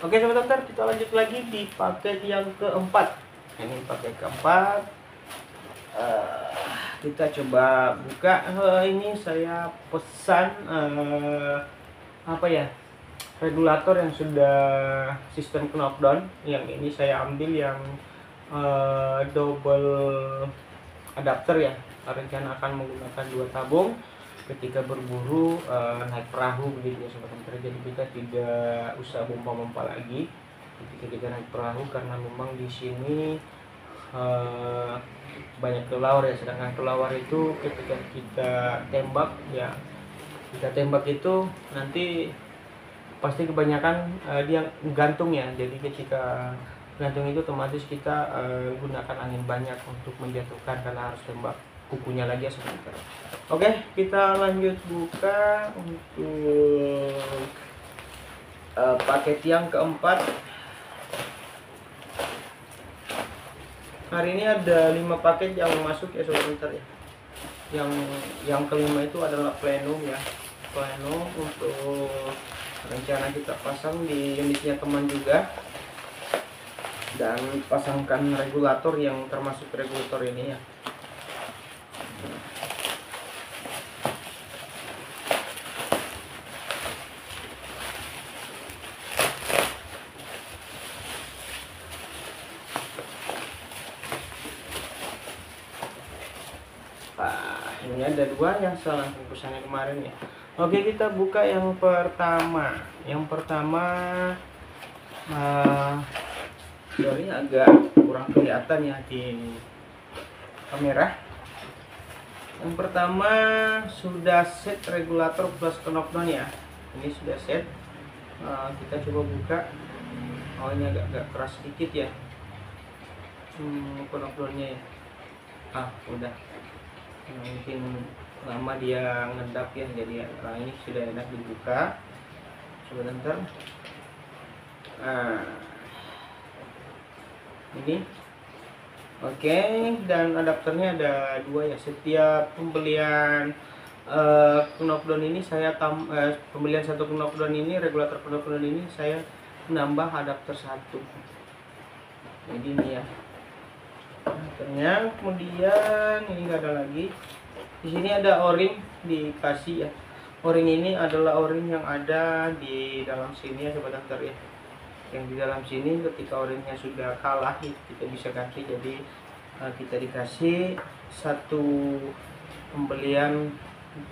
Oke sobat hunter, kita lanjut lagi di paket yang keempat. Ini paket keempat. Kita coba buka. Ini saya pesan apa ya, regulator yang sudah sistem knockdown. Yang ini saya ambil yang double adapter ya. Rencana akan menggunakan 2 tabung ketika berburu naik perahu begitu ya sobat hunter. Jadi kita tidak usah pompa-pompa lagi ketika kita naik perahu, karena memang di sini banyak kelelawar ya. Sedangkan kelelawar itu ketika kita tembak ya, kita tembak itu nanti pasti kebanyakan dia gantung ya. Jadi ketika gantung itu otomatis kita gunakan angin banyak untuk menjatuhkan, karena harus tembak kukunya lagi ya sobat hunter. Oke, kita lanjut buka untuk paket yang keempat. Hari ini ada 5 paket yang masuk ya sobat hunter ya. Yang kelima itu adalah plenum ya. Plenum untuk rencana kita pasang di unitnya teman juga, dan pasangkan regulator yang termasuk regulator ini ya. Ini ada 2 yang salah bungkusannya kemarin ya. Oke, kita buka yang pertama. Yang pertama sorry agak kurang kelihatan ya di kamera. Yang pertama sudah set regulator plus knockdown ya. Ini sudah set. Kita coba buka. Oh, ini agak keras sedikit ya. Knockdownnya ya. Udah. Mungkin lama dia ngedap ya, jadi ini sudah enak dibuka sebentar. Ini oke, dan adapternya ada 2 ya. Setiap pembelian knockdown ini saya pembelian 1 knockdown ini, regulator knockdown ini saya menambah adapter 1. Jadi ini ya adapternya. Kemudian ini enggak ada lagi. Di sini ada o-ring dikasih ya. O-ring ini adalah o-ring yang ada di dalam sini ya sobat hunter ya. Yang di dalam sini ketika o-ringnya sudah kalah kita bisa ganti. Jadi kita dikasih 1 pembelian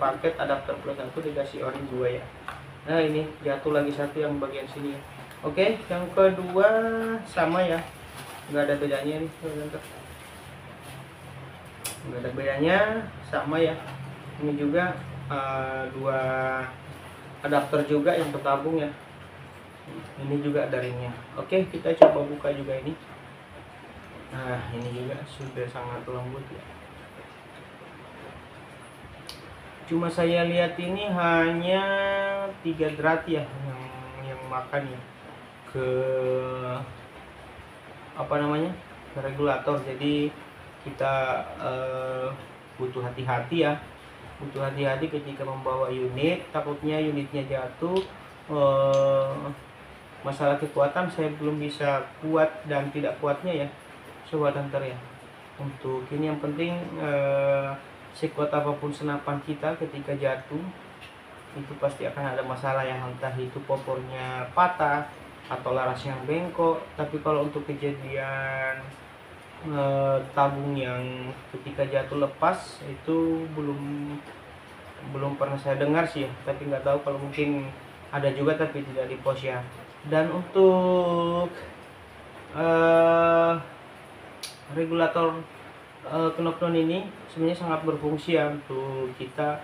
paket adapter plus 1 dikasih o-ring 2 ya. Nah ini jatuh lagi 1 yang bagian sini ya. Oke, yang kedua sama ya, nggak ada bedanya nih sobat hunter. Nggak ada bedanya, sama ya. Ini juga 2 adapter juga yang tertabung ya. Ini juga ada ringnya. Oke, kita coba buka juga ini. Nah ini juga sudah sangat lembut ya. Cuma saya lihat ini hanya 3 drat ya yang makan ya ke apa namanya, ke regulator. Jadi kita butuh hati-hati ya, butuh hati-hati ketika membawa unit, takutnya unitnya jatuh. Masalah kekuatan saya belum bisa kuat dan tidak kuatnya ya sobat hunter ya. Untuk ini yang penting sekuat apapun senapan kita ketika jatuh itu pasti akan ada masalah, yang entah itu popornya patah atau larasnya yang bengkok. Tapi kalau untuk kejadian tabung yang ketika jatuh lepas itu belum pernah saya dengar sih ya. Tapi nggak tahu, kalau mungkin ada juga tapi tidak di post ya. Dan untuk regulator knockdown ini sebenarnya sangat berfungsi ya untuk kita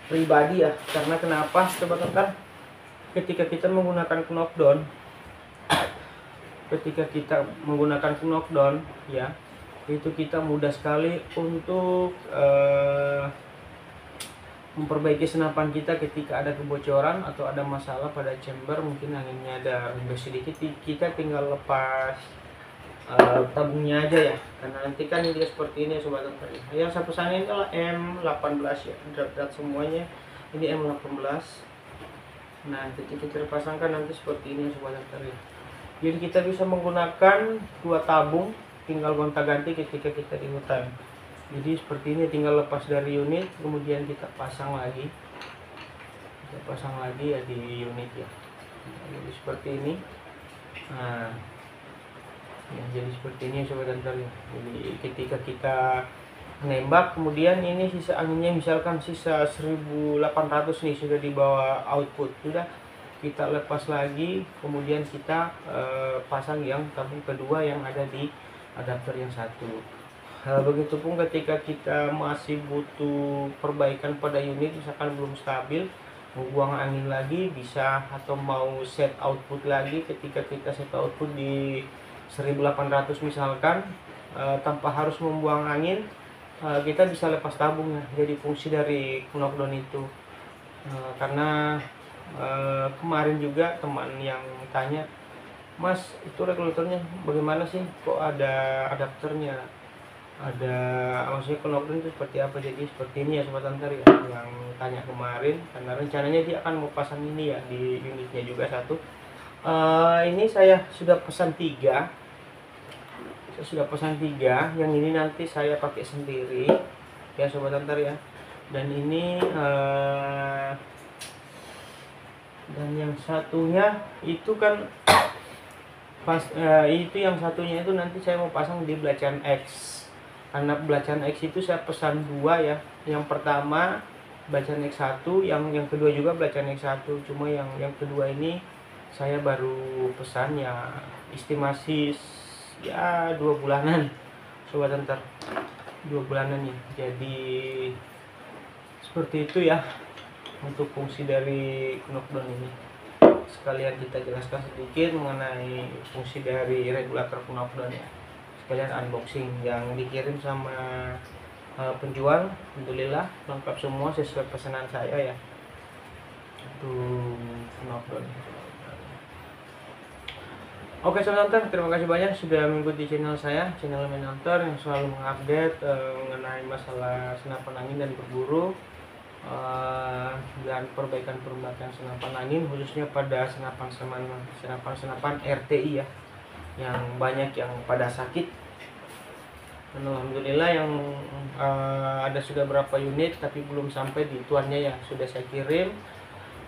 pribadi ya. Karena kenapa coba kan, ketika kita menggunakan knockdown ya, itu kita mudah sekali untuk memperbaiki senapan kita ketika ada kebocoran atau ada masalah pada chamber. Mungkin anginnya ada rembes sedikit, kita tinggal lepas tabungnya aja ya, karena nanti kan dia seperti ini ya sobat hunter. Yang saya pesan ini adalah M18 ya, drat semuanya ini M18. Nah, ketika kita pasangkan nanti seperti ini sobat hunter ya. Jadi kita bisa menggunakan dua tabung, tinggal gonta-ganti ketika kita di hutan. Jadi seperti ini, tinggal lepas dari unit, kemudian kita pasang lagi. Kita pasang lagi ya di unit ya. Jadi seperti ini. Nah, ya, jadi seperti ini sobat hunter ya. Jadi ketika kita menembak, kemudian ini sisa anginnya misalkan sisa 1800 nih, sudah di bawah output, sudah kita lepas lagi, kemudian kita pasang yang tabung kedua yang ada di adapter yang satu. Begitupun ketika kita masih butuh perbaikan pada unit, misalkan belum stabil, mau buang angin lagi bisa, atau mau set output lagi, ketika kita set output di 1800 misalkan, tanpa harus membuang angin, kita bisa lepas tabung ya. Jadi fungsi dari knockdown itu, karena kemarin juga teman yang tanya, Mas, itu regulatornya bagaimana sih, kok ada adapternya, ada maksudnya knockdown itu seperti apa? Jadi seperti ini ya sobat hunter ya, yang tanya kemarin, karena rencananya dia akan mau pasang ini ya di unitnya juga satu. Ini saya sudah pesan 3, yang ini nanti saya pakai sendiri ya sobat hunter ya. Dan ini dan yang satunya itu kan itu yang satunya itu nanti saya mau pasang di belacan X, karena belacan X itu saya pesan 2 ya. Yang pertama belacan X1, yang kedua juga belacan X1, cuma yang kedua ini saya baru pesan ya, estimasi ya 2 bulanan sobat hunter, 2 bulanan ya. Jadi seperti itu ya untuk fungsi dari knockdown ini. Sekalian kita jelaskan sedikit mengenai fungsi dari regulator knockdown ya, sekalian unboxing yang dikirim sama penjual. Alhamdulillah lengkap semua sesuai pesanan saya ya untuk knockdown. Oke sobat hunter, terima kasih banyak sudah mengikuti channel saya, channel Main Hunter, yang selalu mengupdate mengenai masalah senapan angin dan berburu, dan perbaikan senapan angin, khususnya pada senapan RTI ya, yang banyak yang pada sakit. Dan alhamdulillah yang ada sudah berapa unit tapi belum sampai di tuannya ya, sudah saya kirim.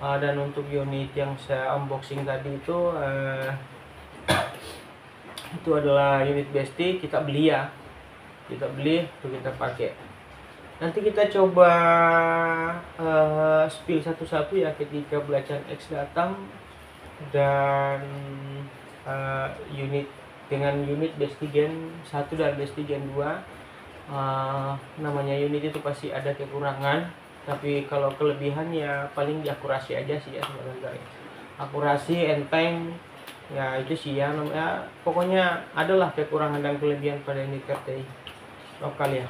Dan untuk unit yang saya unboxing tadi itu adalah unit Besti, kita beli untuk kita pakai. Nanti kita coba spill satu-satu ya ketika belacan X datang, dan unit dengan unit Besti Gen 1 dan Besti Gen 2. Namanya unit itu pasti ada kekurangan, tapi kalau kelebihan ya paling di akurasi aja sih ya sebenarnya. Akurasi, enteng ya, itu sih ya, pokoknya adalah kekurangan dan kelebihan pada unit RTI lokal ya.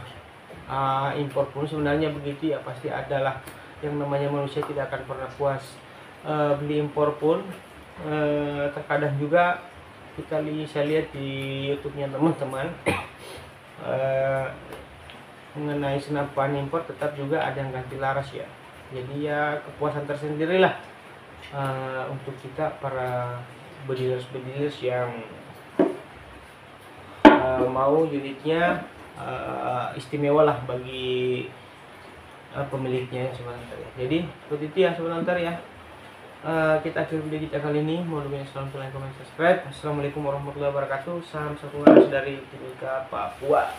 Impor pun sebenarnya begitu ya, pasti adalah yang namanya manusia tidak akan pernah puas. Beli impor pun terkadang juga saya lihat di YouTube-nya teman-teman, mengenai senapan impor tetap juga ada yang ganti laras ya. Jadi ya kepuasan tersendiri lah untuk kita para bediler yang mau unitnya istimewa lah bagi pemiliknya ya sobat hunter ya. Jadi seperti itu ya sobat hunter ya. Kita akhiri video kita kali ini. Mohon doa, salam, like, comment, subscribe. Assalamualaikum warahmatullahi wabarakatuh. Salam satu dari Timika, Papua.